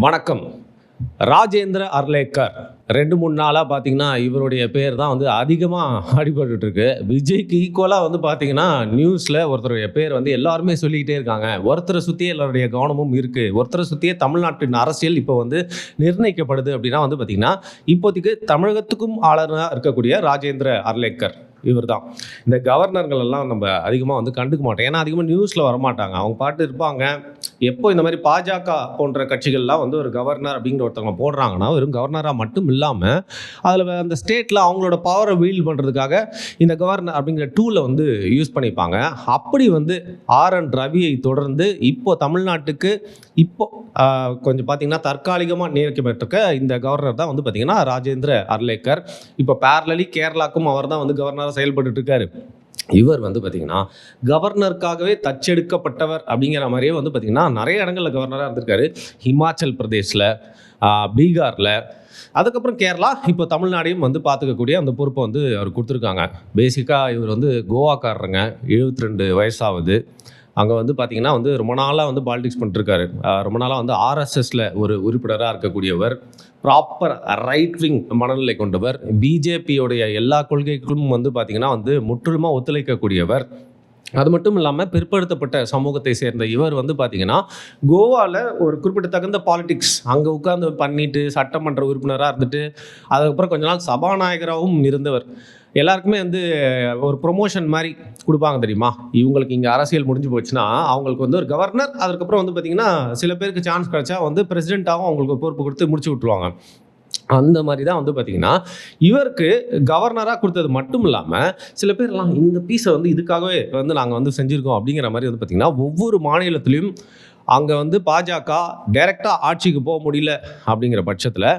வணக்கம். ராஜேந்திர அர்லேக்கர் 2-3 நாளாக பார்த்தீங்கன்னா இவருடைய பேர் தான் வந்து அதிகமாக அடிபட்டுருக்கு. விஜய்க்கு ஈக்குவலாக வந்து பார்த்தீங்கன்னா நியூஸில் ஒருத்தருடைய பேர் வந்து எல்லாருமே சொல்லிக்கிட்டே இருக்காங்க. ஒருத்தரை சுற்றியே எல்லாருடைய கவனமும் இருக்குது. ஒருத்தரை சுற்றியே தமிழ்நாட்டின் அரசியல் இப்போ வந்து நிர்ணயிக்கப்படுது அப்படின்னா வந்து பார்த்தீங்கன்னா இப்போதைக்கு தமிழகத்துக்கும் ஆளுநராக இருக்கக்கூடிய ராஜேந்திர அர்லேக்கர் இவர் தான். இந்த கவர்னர்கள் எல்லாம் நம்ம அதிகமாக வந்து கண்டுக்க மாட்டோம். ஏன்னா அதிகமாக நியூஸில் வரமாட்டாங்க. அவங்க பாட்டு இருப்பாங்க. எப்போ இந்த மாதிரி பாஜக போன்ற கட்சிகள்லாம் வந்து ஒரு கவர்னர் அப்படிங்கிற ஒருத்தவங்க போடுறாங்கன்னா வெறும் கவர்னராக மட்டும் இல்லாமல் அதில் அந்த ஸ்டேட்டில் அவங்களோட பவரை வீல் பண்ணுறதுக்காக இந்த கவர்னர் அப்படிங்கிற டூலை வந்து யூஸ் பண்ணிப்பாங்க. அப்படி வந்து RN ரவியை தொடர்ந்து இப்போ தமிழ்நாட்டுக்கு கொஞ்சம் பார்த்தீங்கன்னா தற்காலிகமாக நியமிக்கப்பட்டிருக்க இந்த கவர்னர் தான் வந்து பார்த்தீங்கன்னா ராஜேந்திர அர்லேக்கர். இப்போ பேரலி கேரளாக்கும் அவர் தான் வந்து கவர்னராக செயல்பட்டு இருக்காரு. இவர் வந்து பார்த்திங்கன்னா கவர்னருக்காகவே தச்செடுக்கப்பட்டவர் அப்படிங்கிற மாதிரியே வந்து பார்த்திங்கன்னா நிறைய இடங்களில் கவர்னராக இருந்திருக்காரு. ஹிமாச்சல் பிரதேஷில், பீகாரில், அதுக்கப்புறம் கேரளா, இப்போ தமிழ்நாடையும் வந்து பார்த்துக்கக்கூடிய அந்த பொறுப்பை வந்து அவர் கொடுத்துருக்காங்க. பேசிக்காக இவர் வந்து கோவாக்காரருங்க. 72 வயசாகுது. அங்கே வந்து பார்த்திங்கன்னா வந்து ரொம்ப நாளாக வந்து பாலிடிக்ஸ் பண்ணிட்டுருக்காரு. ரொம்ப நாளாக வந்து RSSல ஒரு உறுப்பினராக இருக்கக்கூடியவர். ப்ராப்பர் ரைட் விங் மனநிலை கொண்டவர். பிஜேபியோடைய எல்லா கொள்கைகளும் வந்து பார்த்திங்கன்னா வந்து முற்றிலுமாக ஒத்துழைக்கக்கூடியவர். அது மட்டும் இல்லாமல் பிற்படுத்தப்பட்ட சமூகத்தை சேர்ந்த இவர் வந்து பார்த்திங்கன்னா கோவாவில் ஒரு குறிப்பிடத்தகுந்த பாலிடிக்ஸ் அங்கே உட்கார்ந்து பண்ணிட்டு சட்டமன்ற உறுப்பினராக இருந்துட்டு அதுக்கப்புறம் கொஞ்ச நாள் சபாநாயகராகவும் இருந்தவர். எல்லாருக்குமே வந்து ஒரு ப்ரொமோஷன் மாதிரி கொடுப்பாங்க தெரியுமா. இவங்களுக்கு இங்கே அரசியல் முடிஞ்சு போச்சுன்னா அவங்களுக்கு வந்து ஒரு கவர்னர், அதுக்கப்புறம் வந்து பார்த்திங்கன்னா சில பேருக்கு சான்ஸ் கிடைச்சா வந்து பிரசிடெண்ட்டாகவும் அவங்களுக்கு பொறுப்பு கொடுத்து முடிச்சு விட்ருவாங்க. அந்த மாதிரி தான் வந்து பார்த்திங்கன்னா இவருக்கு கவர்னராக கொடுத்தது மட்டும் இல்லாமல் சில பேர்லாம் இந்த பீஸை வந்து இதுக்காகவே வந்து நாங்கள் வந்து செஞ்சுருக்கோம் அப்படிங்கிற மாதிரி வந்து பார்த்திங்கன்னா ஒவ்வொரு மாநிலத்திலையும் அங்கே வந்து பாஜக டைரெக்டாக ஆட்சிக்கு போக முடியல அப்படிங்கிற பட்சத்தில்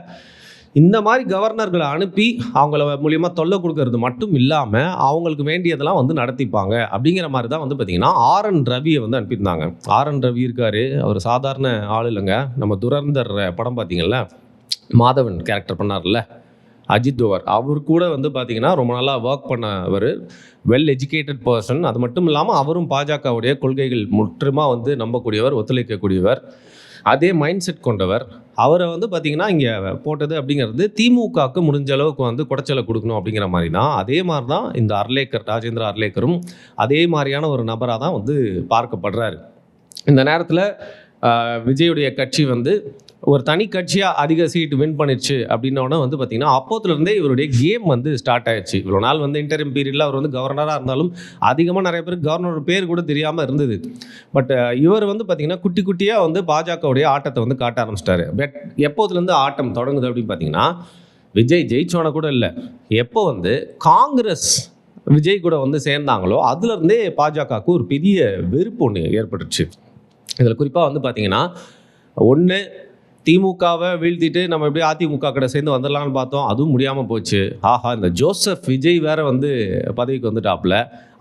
இந்த மாதிரி கவர்னர்களை அனுப்பி அவங்கள மூலியமாக தொல்லை கொடுக்கறது மட்டும் இல்லாமல் அவங்களுக்கு வேண்டியதெல்லாம் வந்து நடத்திப்பாங்க அப்படிங்கிற மாதிரி தான் வந்து பார்த்திங்கன்னா RN ரவியை வந்து அனுப்பியிருந்தாங்க. RN ரவி இருக்கார். அவர் சாதாரண ஆள் இல்லைங்க. நம்ம துரந்தர் படம் பார்த்திங்கள்ல, மாதவன் கேரக்டர் பண்ணார்ல அஜித் தோவர், அவர் கூட வந்து பார்த்திங்கன்னா ரொம்ப நாளாக ஒர்க் பண்ணவர். Well educated person. அது மட்டும் இல்லாமல் அவரும் பாஜகவுடைய கொள்கைகள் முற்றுமாக வந்து நம்பக்கூடியவர், ஒத்துழைக்கக்கூடியவர். அதே மைண்ட் செட் கொண்டவர். அவரை வந்து பார்த்திங்கன்னா இங்கே போட்டது அப்படிங்கிறது திமுகவுக்கு முடிஞ்ச அளவுக்கு வந்து குடைச்சலை கொடுக்கணும் அப்படிங்கிற மாதிரி தான். அதே மாதிரி தான் இந்த அர்லேக்கர், ராஜேந்திர அர்லேக்கரும் அதே மாதிரியான ஒரு நபராக தான் வந்து பார்க்கப்படுறாரு. இந்த நேரத்தில் விஜயுடைய கட்சி வந்து ஒரு தனி கட்சியாக அதிக சீட் வின் பண்ணிடுச்சு அப்படின்னோடனே வந்து பார்த்திங்கன்னா அப்போத்துலேருந்தே இவருடைய கேம் வந்து ஸ்டார்ட் ஆயிடுச்சு. இவ்வளோ நாள் வந்து இன்டரிம் பீரியடில் அவர் வந்து கவர்னராக இருந்தாலும் அதிகமாக நிறைய பேருக்கு கவர்னர் பேர் கூட தெரியாமல் இருந்தது. பட் இவர் வந்து பார்த்திங்கன்னா குட்டி குட்டியாக வந்து பாஜகவுடைய ஆட்டத்தை வந்து காட்ட ஆரம்பிச்சிட்டாரு. பட் எப்போதுலேருந்து ஆட்டம் தொடங்குது அப்படின்னு பார்த்திங்கன்னா விஜய் ஜெயிச்சோன கூட இல்லை, எப்போ வந்து காங்கிரஸ் விஜய் கூட வந்து சேர்ந்தாங்களோ அதுலேருந்தே பாஜகவுக்கு ஒரு பெரிய வெறுப்பு ஒன்று ஏற்பட்டுச்சு. இதில் குறிப்பாக வந்து பார்த்திங்கன்னா ஒன்று திமுகவை வீழ்த்திட்டு நம்ம எப்படி அதிமுக கிட்ட சேர்ந்து வந்துடலான்னு பார்த்தோம். அதுவும் முடியாமல் போச்சு. ஆஹா, இந்த ஜோசப் விஜய் வேறு வந்து பதவிக்கு வந்துட்டாப்புல.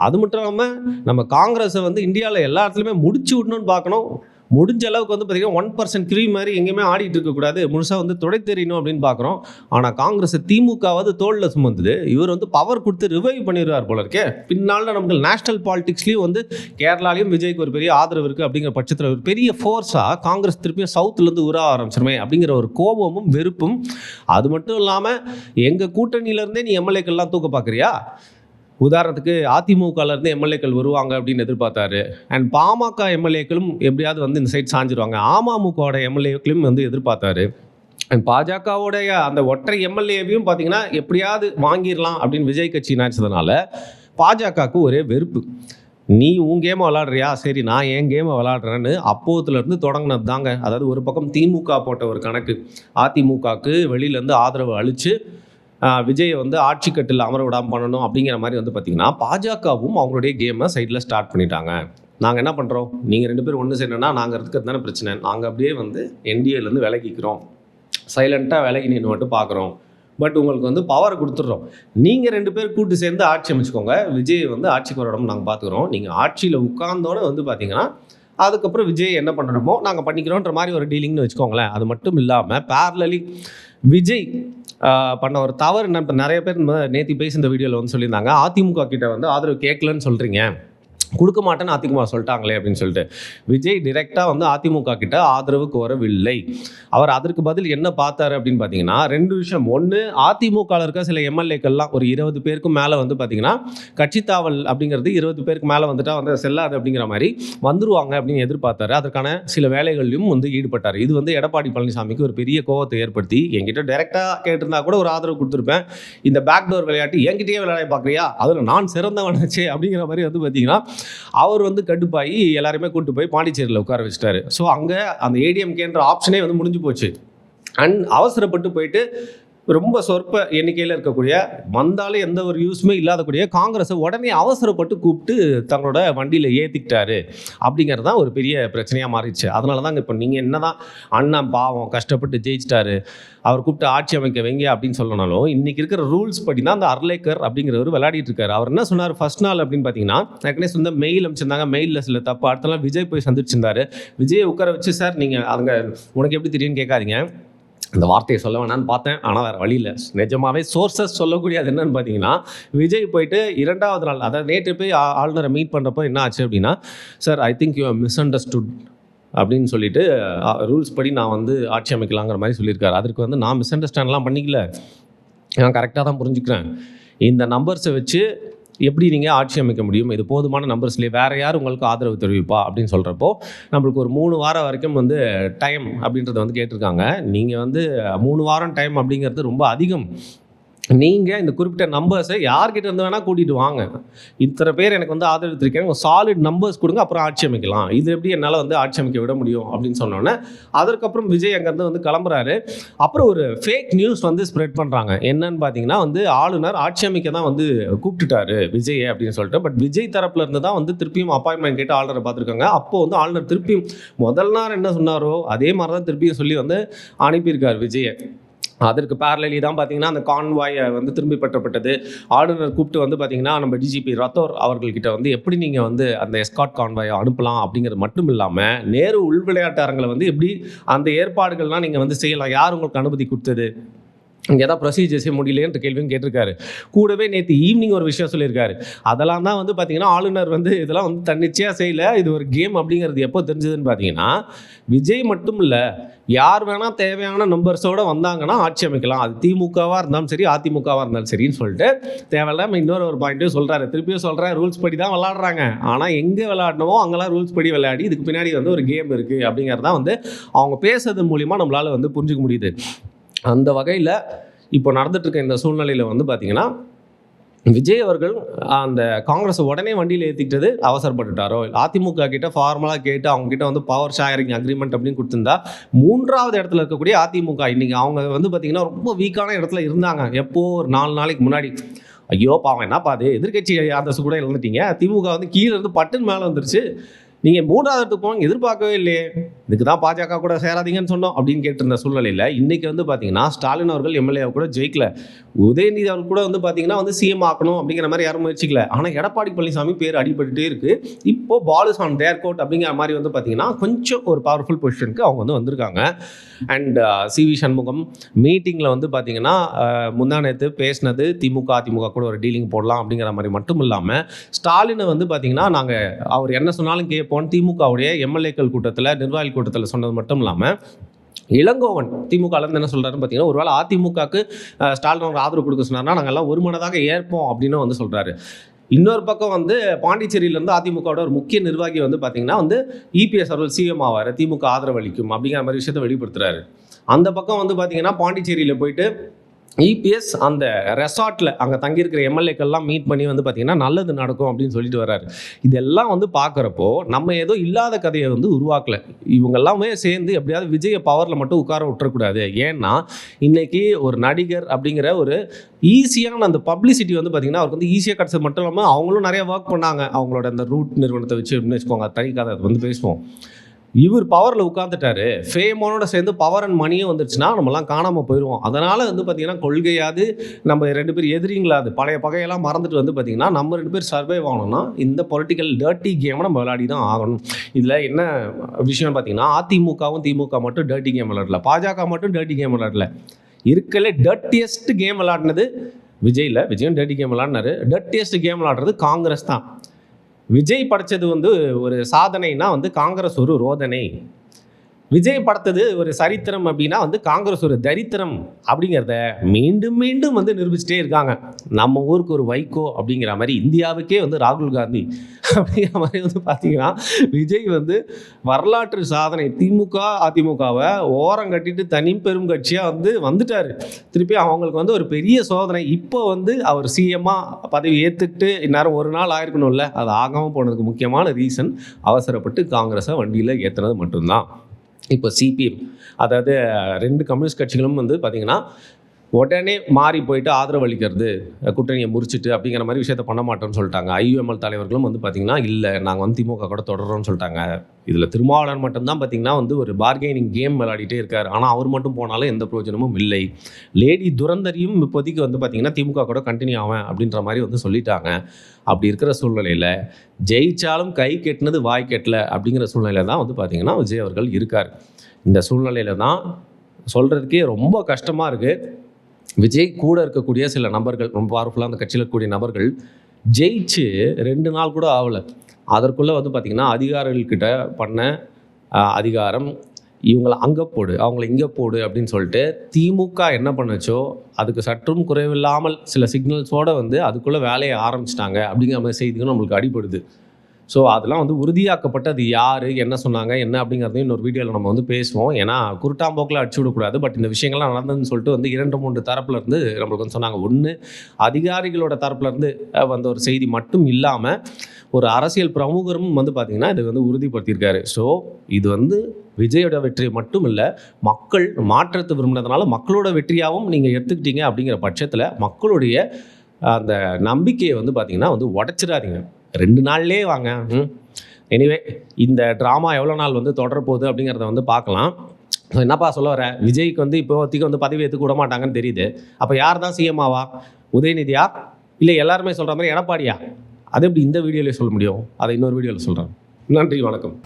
அது மட்டும் இல்லாமல் நம்ம காங்கிரஸை வந்து இந்தியாவில் எல்லா இடத்துலையுமே முடிச்சு விடணும்னு பார்க்கணும். முடிஞ்ச அளவுக்கு வந்து பார்த்திங்கன்னா 1% கிரீம் மாதிரி எங்கேயுமே ஆடிட்டு இருக்கக்கூடாது, முழுசாக வந்து துடை தெரியணும் அப்படின்னு பார்க்குறோம். ஆனால் காங்கிரஸ் திமுகவாவது தோளில் சுமந்துது. இவர் வந்து பவர் கொடுத்து ரிவைவ் பண்ணிடுவார் போல இருக்கே. பின்னால் நமக்கு நேஷனல் பாலிடிக்ஸ்லேயும் வந்து கேரளாலையும் விஜய்க்கு ஒரு பெரிய ஆதரவு இருக்குது அப்படிங்கிற பட்சத்தில் ஒரு பெரிய ஃபோர்ஸாக காங்கிரஸ் திருப்பியும் சவுத்துலேருந்து உருவ ஆரம்பிச்சிருமே அப்படிங்கிற ஒரு கோபமும் வெறுப்பும். அது மட்டும் இல்லாமல் எங்கள் கூட்டணியிலேருந்தே நீ எம்எல்ஏக்கள்லாம் தூக்க பார்க்குறியா? உதாரணத்துக்கு அதிமுகலேருந்து எம்எல்ஏக்கள் வருவாங்க அப்படின்னு எதிர்பார்த்தாரு. அண்ட் பாமக எம்எல்ஏக்களும் எப்படியாவது வந்து இந்த சைட் சாஞ்சிருவாங்க. அமமுகவோட எம்எல்ஏக்களும் வந்து எதிர்பார்த்தாரு. அண்ட் பாஜகவோடைய அந்த ஒற்றை எம்எல்ஏவையும் பார்த்தீங்கன்னா எப்படியாவது வாங்கிடலாம் அப்படின்னு விஜய் கட்சி நினச்சதுனால பாஜகவுக்கு ஒரே வெறுப்பு. நீ உன் கேமை விளாடுறியா, சரி நான் என் கேமை விளாடுறேன்னு அப்போதுலேருந்து தொடங்கினது தாங்க. அதாவது ஒரு பக்கம் திமுக போட்ட ஒரு கணக்கு, அதிமுகவுக்கு வெளியிலேருந்து ஆதரவு அளித்து விஜயை வந்து ஆட்சி கட்டில் அமர விடாமல் பண்ணணும் அப்படிங்கிற மாதிரி வந்து பார்த்திங்கன்னா பாஜகவும் அவங்களுடைய கேமை சைடில் ஸ்டார்ட் பண்ணிட்டாங்க. நாங்கள் என்ன பண்ணுறோம், நீங்கள் 2 பேரும் ஒன்று செய்யணும்னா நாங்கள் இருக்கிறது தானே பிரச்சனை. நாங்கள் அப்படியே வந்து NDAலேருந்து விலகிக்கிறோம், சைலண்ட்டாக விலகி நின்று மட்டும் பார்க்குறோம். பட் உங்களுக்கு வந்து பவரை கொடுத்துட்றோம். நீங்கள் 2 பேர் கூட்டு சேர்ந்து ஆட்சி அமைச்சுக்கோங்க, விஜய் வந்து ஆட்சிக்கு வரணும், நாங்கள் பார்த்துக்குறோம். நீங்கள் ஆட்சியில் உட்கார்ந்தோன்னே வந்து பார்த்திங்கன்னா அதுக்கப்புறம் விஜய் என்ன பண்ணணுமோ நாங்கள் பண்ணிக்கிறோன்ற மாதிரி ஒரு டீலிங்னு வச்சுக்கோங்களேன். அது மட்டும் இல்லாமல் பேரலி விஜய் பண்ண ஒரு தவறு என்ன, நிறைய பேர் நேற்று பேசி இந்த வீடியோவில் வந்து சொல்லியிருந்தாங்க, அதிமுக கிட்ட வந்து ஆதரவு கேட்கலன்னு சொல்கிறீங்க, கொடுக்க மாட்டேன்னு அதிமுக சொல்லிட்டாங்களே அப்படின்னு சொல்லிட்டு விஜய் டிரெக்டாக வந்து அதிமுக கிட்ட ஆதரவு கோரவில்லை. அவர் அதற்கு பதில் என்ன பார்த்தாரு அப்படின்னு பார்த்தீங்கன்னா 2 விஷயம். ஒன்று, அதிமுகவில் இருக்க சில எம்எல்ஏக்கள்லாம் ஒரு 20 பேருக்கும் மேலே வந்து பார்த்தீங்கன்னா கட்சித்தாவல் அப்படிங்கிறது 20 பேருக்கு மேலே வந்துட்டா வந்து செல்லாது அப்படிங்கிற மாதிரி வந்துருவாங்க அப்படின்னு எதிர்பார்த்தாரு. அதற்கான சில வேலைகளையும் வந்து ஈடுபட்டார். இது வந்து எடப்பாடி பழனிசாமிக்கு ஒரு பெரிய கோவத்தை ஏற்படுத்தி, என்கிட்ட டைரெக்டாக கேட்டிருந்தா கூட ஒரு ஆதரவு கொடுத்துருப்பேன், இந்த பேக்டோர் விளையாட்டு என்கிட்டயே விளையாட பார்க்குறியா, அதில் நான் சிறந்தவனாச்சே அப்படிங்கிற மாதிரி வந்து பார்த்தீங்கன்னா அவர் வந்து கடுப்பாகி எல்லாருமே கூட்டு போய் பாண்டிச்சேரியில் உட்கார வச்சுட்டாரு. ஸோ அங்கே அந்த ஏடிஎம்கேன்ற ஆப்ஷனே வந்து முடிஞ்சு போச்சு. அண்ட் அவசரப்பட்டு போயிட்டு ரொம்ப சொற்ப எண்ணிக்கையில் இருக்கக்கூடிய, வந்தாலும் எந்த ஒரு யூஸுமே இல்லாதக்கூடிய காங்கிரஸை உடனே அவசரப்பட்டு கூப்பிட்டு தங்களோட வண்டியில் ஏற்றிக்கிட்டாரு. அப்படிங்கிறது தான் ஒரு பெரிய பிரச்சனையாக மாறிடுச்சு. அதனால தாங்க இப்போ நீங்கள் என்ன தான் அண்ணன் பாவம் கஷ்டப்பட்டு ஜெயிச்சிட்டாரு, அவர் கூப்பிட்டு ஆட்சி அமைக்க வைங்க அப்படின்னு சொல்லனாலும், இன்றைக்கி இருக்கிற ரூல்ஸ் படி தான் அந்த அர்லேக்கர் அப்படிங்கிறவர் விளையாடிட்டு இருக்காரு. அவர் என்ன சொன்னார் ஃபர்ஸ்ட் நாள் அப்படின்னு பார்த்தீங்கன்னா, ஏற்கனவே சொந்த மெயில் அமைச்சிருந்தாங்க, மெயிலில் சில தப்பு. அடுத்த நாள் விஜய் போய் சந்திச்சிருந்தாரு. விஜய் உட்கார வச்சு, சார் நீங்கள் அங்கே உனக்கு எப்படி தெரியும்னு கேட்காதீங்க, அந்த வார்த்தையை சொல்ல வேணான்னு பார்த்தேன், ஆனால் வேறு வழி இல்லை. நிஜமாகவே சோர்ஸஸ் சொல்லக்கூடிய அது என்னன்னு பார்த்தீங்கன்னா, விஜய் போயிட்டு 2வது நாள், அதாவது நேற்று போய் ஆளுநரை மீட் பண்ணுறப்போ என்ன ஆச்சு அப்படின்னா, sir I think you miss understood அப்படின்னு சொல்லிட்டு ரூல்ஸ் படி நான் வந்து ஆட்சி அமைக்கலாங்கிற மாதிரி சொல்லியிருக்காரு. அதற்கு வந்து நான் மிஸ் அண்டர்ஸ்டாண்ட்லாம் பண்ணிக்கல, நான் கரெக்டாக தான் புரிஞ்சுக்கிறேன். இந்த நம்பர்ஸை வச்சு எப்படி நீங்கள் ஆட்சி அமைக்க முடியும், இது போதுமான நம்பர்ஸ்லேயே வேறு யார் உங்களுக்கு ஆதரவு தெரிவிப்பா அப்படின்னு சொல்கிறப்போ, நம்மளுக்கு ஒரு 3 வாரம் வரைக்கும் வந்து டைம் அப்படின்றத வந்து கேட்டிருக்காங்க. நீங்கள் வந்து 3 வாரம் டைம் அப்படிங்கிறது ரொம்ப அதிகம். நீங்கள் இந்த குறிப்பிட்ட நம்பர்ஸை யார்கிட்ட இருந்து வேணால் கூட்டிகிட்டு வாங்க, இத்தனை பேர் எனக்கு வந்து ஆதரவு ஒரு சாலிட் நம்பர்ஸ் கொடுங்க, அப்புறம் ஆட்சி அமைக்கலாம். இது எப்படி என்னால் வந்து ஆட்சி அமைக்க விட முடியும் அப்படின்னு சொன்னோன்னே, அதற்கப்புறம் விஜய் அங்கேருந்து வந்து கிளம்புறாரு. அப்புறம் ஒரு ஃபேக் நியூஸ் வந்து ஸ்ப்ரெட் பண்ணுறாங்க. என்னன்னு பார்த்தீங்கன்னா வந்து ஆளுநர் ஆட்சி அமைக்க தான் வந்து கூப்பிட்டுட்டாரு விஜய் அப்படின்னு சொல்லிட்டு. பட் விஜய் தரப்புல இருந்து தான் வந்து திருப்பியும் அப்பாயின்மெண்ட் கேட்டு ஆளுநரை பார்த்துருக்காங்க. அப்போது வந்து ஆளுநர் திருப்பியும் முதல் நாள் என்ன சொன்னாரோ அதே மாதிரி தான் திருப்பியும் சொல்லி வந்து அனுப்பியிருக்கார் விஜயை. அதற்கு பேரலி தான் பார்த்தீங்கன்னா அந்த கான்வாயை வந்து திரும்பி பெற்றப்பட்டது. ஆளுநர் கூப்பிட்டு வந்து பார்த்தீங்கன்னா நம்ம டிஜிபி ரத்தோர் அவர்கள்கிட்ட வந்து எப்படி நீங்கள் வந்து அந்த எஸ்காட் கான்வாயை அனுப்பலாம் அப்படிங்கிறது மட்டும் இல்லாமல், நேரு உள் விளையாட்டு அரங்களை வந்து எப்படி அந்த ஏற்பாடுகள்லாம் நீங்கள் வந்து செய்யலாம், யார் உங்களுக்கு அனுமதி கொடுத்தது, இங்கே ஏதாவது ப்ரொசீஜர்ஸே முடியலேன்ற கேள்வியும் கேட்டிருக்காரு. கூடவே நேற்று ஈவினிங் ஒரு விஷயம் சொல்லியிருக்காரு. அதெல்லாம் தான் வந்து பார்த்தீங்கன்னா ஆளுநர் வந்து இதெல்லாம் வந்து தன்னிச்சையாக செய்யலை, இது ஒரு கேம் அப்படிங்கிறது எப்போ தெரிஞ்சதுன்னு பார்த்தீங்கன்னா, விஜய் மட்டும் இல்லை, யார் வேணால் தேவையான நம்பர்ஸோடு வந்தாங்கன்னா ஆட்சி அமைக்கலாம், அது திமுகவாக இருந்தாலும் சரி அதிமுகவாக இருந்தாலும் சரின்னு சொல்லிட்டு தேவையில்லாமல் இன்னொரு பாயிண்ட்டும் சொல்கிறாரு. திருப்பியும் சொல்கிறேன், ரூல்ஸ் படி தான் விளாட்றாங்க, ஆனால் எங்கே விளாடணுமோ அங்கெல்லாம் ரூல்ஸ் படி விளையாடி இதுக்கு பின்னாடி வந்து ஒரு கேம் இருக்குது அப்படிங்கிறது தான் வந்து அவங்க பேசுறது மூலிமா நம்மளால் வந்து புரிஞ்சுக்க முடியுது. அந்த வகையில் இப்போ நடந்துட்டுருக்க இந்த சூழ்நிலையில் வந்து பார்த்திங்கன்னா, விஜய் அவர்கள் அந்த காங்கிரஸை உடனே வண்டியில் ஏற்றிக்கிட்டது அவசரப்பட்டுட்டாரோ, அதிமுக கிட்ட ஃபார்மலாக கேட்டு அவங்ககிட்ட வந்து பவர் ஷேரிங் அக்ரிமெண்ட் அப்படின்னு கொடுத்துருந்தா 3வது இடத்துல இருக்கக்கூடிய அதிமுக இன்றைக்கி அவங்க வந்து பார்த்திங்கன்னா ரொம்ப வீக்கான இடத்துல இருந்தாங்க. எப்போது ஒரு 4 நாளைக்கு முன்னாடி. ஐயோ பாவம் என்னப்பா அது, எதிர்கட்சி அந்தஸ்து கூட இழந்துட்டீங்க, திமுக வந்து கீழே இருந்து பட்டுன்னு மேலே வந்துருச்சு, நீங்கள் 3வது இடத்துக்கு போங்க எதிர்பார்க்கவே இல்லையே, இதுக்கு தான் பாஜக கூட சேராதீங்கன்னு சொன்னோம் அப்படின்னு கேட்டிருந்த சூழ்நிலையில் இன்றைக்கி வந்து பார்த்தீங்கன்னா ஸ்டாலின் அவர்கள் எம்எல்ஏ கூட ஜெயிக்கல, உதயநிதி அவர்கள் கூட வந்து பார்த்தீங்கன்னா வந்து சிஎம் ஆக்கணும் அப்படிங்கிற மாதிரி யாரும் முயற்சிக்கல. ஆனால் எடப்பாடி பழனிசாமி பேர் அடிபட்டுட்டே இருக்குது. இப்போது ball is on their court அப்படிங்கிற மாதிரி வந்து பார்த்தீங்கன்னா கொஞ்சம் ஒரு பவர்ஃபுல் பொசிஷனுக்கு அவங்க வந்து வந்திருக்காங்க. அண்ட் சிவி சண்முகம் மீட்டிங்கில் வந்து பார்த்தீங்கன்னா முந்தா நேற்று பேசினது திமுக அதிமுக கூட ஒரு டீலிங் போடலாம் அப்படிங்கிற மாதிரி மட்டும் இல்லாமல், ஸ்டாலினை வந்து பார்த்தீங்கன்னா நாங்கள் அவர் என்ன சொன்னாலும் கேட்போம் திமுகவுடைய எம்எல்ஏக்கள் கூட்டத்தில் நிர்வாகிகள் கூட்டத்தில் சொன்னது மட்டும் இல்லாமல், இளங்கோவன் திமுகலேருந்து என்ன சொல்கிறாருன்னு பார்த்தீங்கன்னா, ஒருவேளை அதிமுகவுக்கு ஸ்டாலின் அவங்க ஆதரவு கொடுக்க சொன்னார்னா நாங்கள் எல்லாம் ஒரு மனதாக ஏற்போம் அப்படின்னு வந்து சொல்கிறாரு. இன்னொரு பக்கம் வந்து பாண்டிச்சேரியிலேருந்து அதிமுகவோட ஒரு முக்கிய நிர்வாகி வந்து பார்த்திங்கன்னா வந்து இபிஎஸ் அவர்கள் சிஎம் ஆவார், திமுக ஆதரவு அளிக்கும் அப்படிங்கிற மாதிரி விஷயத்தை வெளிப்படுத்துகிறாரு. அந்த பக்கம் வந்து பார்த்திங்கன்னா பாண்டிச்சேரியில் போயிட்டு இபிஎஸ் அந்த ரெசார்ட்டில் அங்கே தங்கியிருக்கிற எம்எல்ஏக்கள்லாம் மீட் பண்ணி வந்து பார்த்திங்கன்னா நல்லது நடக்கும் அப்படின்னு சொல்லிட்டு வர்றாரு. இதெல்லாம் வந்து பார்க்குறப்போ நம்ம ஏதோ இல்லாத கதையை வந்து உருவாக்கலை. இவங்கெல்லாமே சேர்ந்து எப்படியாவது விஜயை பவரில் மட்டும் உட்கார விட்டுறக்கூடாது. ஏன்னா இன்றைக்கி ஒரு நடிகர் அப்படிங்கிற ஒரு ஈஸியான அந்த பப்ளிசிட்டி வந்து பார்த்திங்கன்னா அவருக்கு வந்து ஈஸியாக கிடச்சது மட்டும் இல்லாமல் அவங்களும் நிறைய ஒர்க் பண்ணாங்க அவங்களோட அந்த ரூட் நிறுவனத்தை வச்சு அப்படின்னு வச்சுக்கோங்க, தனி கதை அது வந்து பேசுவோம். இவர் பவரில் உட்காந்துட்டாரு, ஃபேமோனோட சேர்ந்து பவர் அண்ட் மணியும் வந்துருச்சுன்னா நம்மலாம் காணாமல் போயிடுவோம். அதனால் வந்து பார்த்திங்கன்னா கொள்கையாது நம்ம 2 பேர் எதிரிங்களாது பழைய பகையெல்லாம் மறந்துட்டு வந்து பார்த்திங்கன்னா நம்ம 2 பேர் சர்வைவ் ஆகணும்னா இந்த பொலிட்டிக்கல் டர்ட்டி கேமை நம்ம விளையாடி தான் ஆகணும். இதில் என்ன விஷயம்னு பார்த்திங்கன்னா அதிமுகவும் திமுக மட்டும் டர்ட்டி கேம் விளையாடல, பாஜக மட்டும் டர்ட்டி கேம் விளையாடல, இருக்கல டர்ட்டியஸ்ட் கேம் விளையாடினது விஜயில், விஜயும் டர்ட்டி கேம் விளையாடினாரு. டர்ட்டியஸ்ட் கேம் விளையாடுறது காங்கிரஸ் தான். விஜய் படைச்சது வந்து ஒரு சாதனைனா வந்து காங்கிரஸ் ஒரு ரோதனை. விஜய் படுத்தது ஒரு சரித்திரம் அப்படின்னா வந்து காங்கிரஸ் ஒரு தரித்திரம் அப்படிங்கிறத மீண்டும் மீண்டும் வந்து நிரூபிச்சுட்டே இருக்காங்க. நம்ம ஊருக்கு ஒரு வைகோ அப்படிங்கிற மாதிரி, இந்தியாவுக்கே வந்து ராகுல் காந்தி அப்படிங்கிற மாதிரி வந்து பார்த்தீங்கன்னா, விஜய் வந்து வரலாற்று சாதனை. திமுக அதிமுகவை ஓரம் கட்டிட்டு தனி பெரும் கட்சியாக வந்து வந்துட்டார். திருப்பி அவங்களுக்கு வந்து ஒரு பெரிய சோதனை. இப்போ வந்து அவர் சிஎம்மாக பதவி ஏற்றுட்டு இந்நேரம் ஒரு நாள் ஆயிருக்கணும்ல, அது ஆகாமல் போனதுக்கு முக்கியமான ரீசன் அவசரப்பட்டு காங்கிரஸை வண்டியில் ஏற்றுனது மட்டும்தான். இப்போ சிபிஎம், அதாவது 2 கம்யூனிஸ்ட் கட்சிகளும் வந்து பார்த்திங்கன்னா உடனே மாறி போயிட்டு ஆதரவு அளிக்கிறது, கூட்டணியை முறிச்சிட்டு அப்படிங்கிற மாதிரி விஷயத்த பண்ண மாட்டோம்னு சொல்லிட்டாங்க. ஐயுஎம்எல் தலைவர்களும் வந்து பார்த்திங்கன்னா இல்லை நாங்கள் வந்து திமுக கூட தொடர்றோம்னு சொல்லிட்டாங்க. இதில் திருமாவளவன் மட்டும்தான் பார்த்திங்கன்னா வந்து ஒரு பார்கெனிங் கேம் விளையாடிட்டே இருக்கார். ஆனால் அவர் மட்டும் போனாலும் எந்த பிரயோஜனமும் இல்லை. லேடி துரந்தரியும் இப்போதைக்கு வந்து பார்த்திங்கன்னா திமுக கூட கண்டினியூ ஆவேன் அப்படின்ற மாதிரி வந்து சொல்லிட்டாங்க. அப்படி இருக்கிற சூழ்நிலையில் ஜெயிச்சாலும் கை கெட்டினது வாய் கெட்டல அப்படிங்கிற சூழ்நிலையில் தான் வந்து பார்த்திங்கன்னா விஜய் அவர்கள் இருக்கார். இந்த சூழ்நிலையில் தான் சொல்கிறதுக்கே ரொம்ப கஷ்டமாக இருக்குது. விஜய் கூட இருக்கக்கூடிய சில நபர்கள், ரொம்ப பவர்ஃபுல்லாக அந்த கட்சியில் இருக்கக்கூடிய நபர்கள் ஜெயிச்சு 2 நாள் கூட ஆகலை. அதற்குள்ளே வந்து பார்த்திங்கன்னா அதிகாரிகள்கிட்ட பண்ண அதிகாரம், இவங்களை அங்கே போடு அவங்கள இங்கே போடு அப்படின்னு சொல்லிட்டு திமுக என்ன பண்ணுச்சோ அதுக்கு சற்றும் குறைவில்லாமல் சில சிக்னல்ஸோடு வந்து அதுக்குள்ளே வேலையை ஆரம்பிச்சிட்டாங்க அப்படிங்கிற மாதிரி செய்திகளும் நம்மளுக்கு அடிபடுது. ஸோ அதெல்லாம் வந்து உறுதியாக்கப்பட்டு அது யார் என்ன சொன்னாங்க என்ன அப்படிங்கிறதையும் இன்னொரு வீடியோவில் நம்ம வந்து பேசுவோம். ஏன்னா குருட்டாம்போக்கில் அடிச்சு விடக்கூடாது. பட் இந்த விஷயங்கள்லாம் நடந்ததுன்னு சொல்லிட்டு வந்து 2-3 தரப்புலேருந்து நம்மளுக்கு வந்து சொன்னாங்க. ஒன்று, அதிகாரிகளோட தரப்புலேருந்து வந்த ஒரு செய்தி மட்டும் இல்லாமல் ஒரு அரசியல் பிரமுகரும் வந்து பார்த்திங்கன்னா இதை வந்து உறுதிப்படுத்தியிருக்காரு. ஸோ இது வந்து விஜயோட வெற்றி மட்டும் இல்லை, மக்கள் மாற்றத்தை விரும்பினதுனால மக்களோட வெற்றியாகவும் நீங்கள் எடுத்துக்கிட்டீங்க அப்படிங்கிற பட்சத்தில் மக்களுடைய அந்த நம்பிக்கையை வந்து பார்த்திங்கன்னா வந்து உடச்சிடாதீங்க. 2 நாள்லேயே வாங்க. எனிவே, இந்த ட்ராமா எவ்வளோ நாள் வந்து தொடரப்போகுது அப்படிங்கிறத வந்து பார்க்கலாம். என்னப்பா சொல்ல வர, விஜய்க்கு வந்து இப்போதைக்கு வந்து பதவி ஏற்றுக்க விட மாட்டாங்கன்னு தெரியுது. அப்போ யார் தான் சிஎம் ஆவா? உதயநிதியா, இல்லை எல்லாருமே சொல்கிற மாதிரி எடப்பாடியா? அது எப்படி இந்த வீடியோவில் சொல்ல முடியும்? அதை இன்னொரு வீடியோவில் சொல்கிறேன். நன்றி, வணக்கம்.